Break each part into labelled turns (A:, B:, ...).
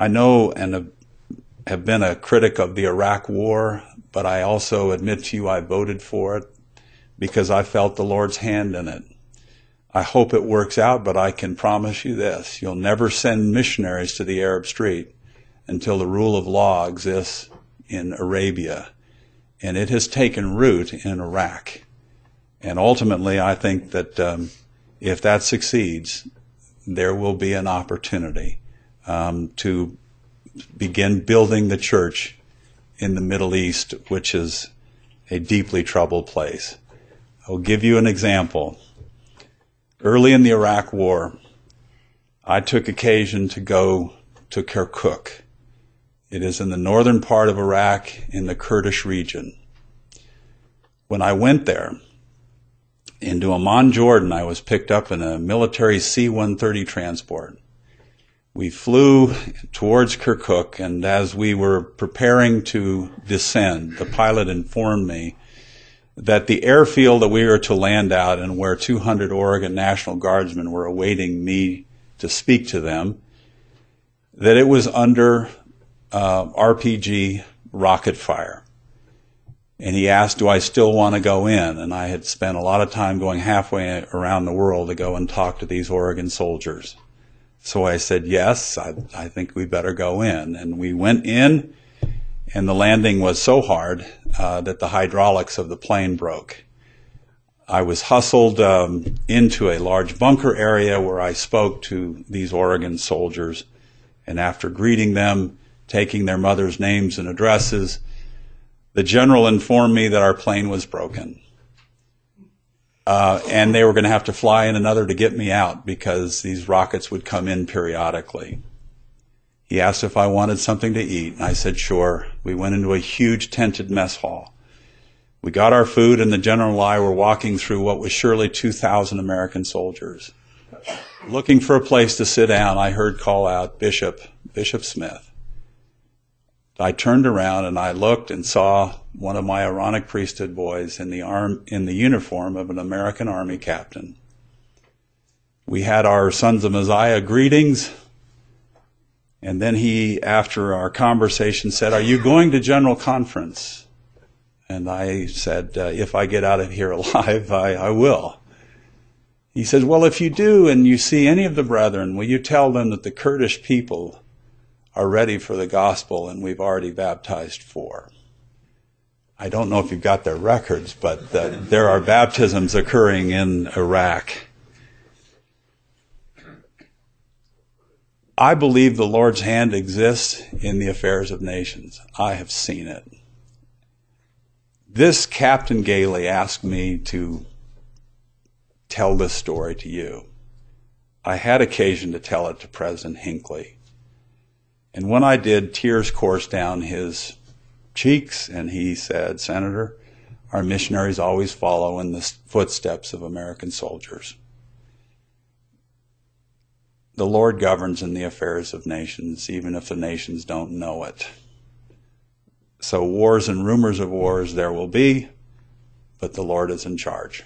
A: I know and have been a critic of the Iraq War, but I also admit to you I voted for it because I felt the Lord's hand in it. I hope it works out, but I can promise you this: you'll never send missionaries to the Arab Street until the rule of law exists in Arabia. And it has taken root in Iraq. And ultimately, I think that if that succeeds, there will be an opportunity to begin building the church in the Middle East, which is a deeply troubled place. I'll give you an example. Early in the Iraq War, I took occasion to go to Kirkuk. It is in the northern part of Iraq in the Kurdish region. When I went there, into Amman, Jordan, I was picked up in a military C-130 transport. We flew towards Kirkuk, and as we were preparing to descend, the pilot informed me that the airfield that we were to land out and where 200 Oregon National Guardsmen were awaiting me to speak to them, that it was under RPG rocket fire. And he asked, do I still want to go in? And I had spent a lot of time going halfway around the world to go and talk to these Oregon soldiers. So I said, yes, I think we better go in. And we went in, and the landing was so hard that the hydraulics of the plane broke. I was hustled into a large bunker area where I spoke to these Oregon soldiers. And after greeting them, taking their mother's names and addresses, the general informed me that our plane was broken. And they were going to have to fly in another to get me out because these rockets would come in periodically. He asked if I wanted something to eat, and I said, sure. We went into a huge tented mess hall. We got our food, and the general and I were walking through what was surely 2,000 American soldiers. Looking for a place to sit down, I heard call out, Bishop Smith. I turned around and I looked and saw one of my Aaronic priesthood boys in the uniform of an American Army captain. We had our Sons of Messiah greetings, and then he, after our conversation, said, are you going to General Conference? And I said, if I get out of here alive, I will. He said, well, if you do and you see any of the brethren, will you tell them that the Kurdish people are ready for the gospel, and we've already baptized 4. I don't know if you've got their records, but there are baptisms occurring in Iraq. I believe the Lord's hand exists in the affairs of nations. I have seen it. This Captain Gailey asked me to tell this story to you. I had occasion to tell it to President Hinckley. And when I did, tears coursed down his cheeks, and he said, Senator, our missionaries always follow in the footsteps of American soldiers. The Lord governs in the affairs of nations, even if the nations don't know it. So wars and rumors of wars there will be, but the Lord is in charge,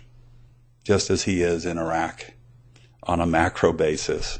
A: just as he is in Iraq on a macro basis.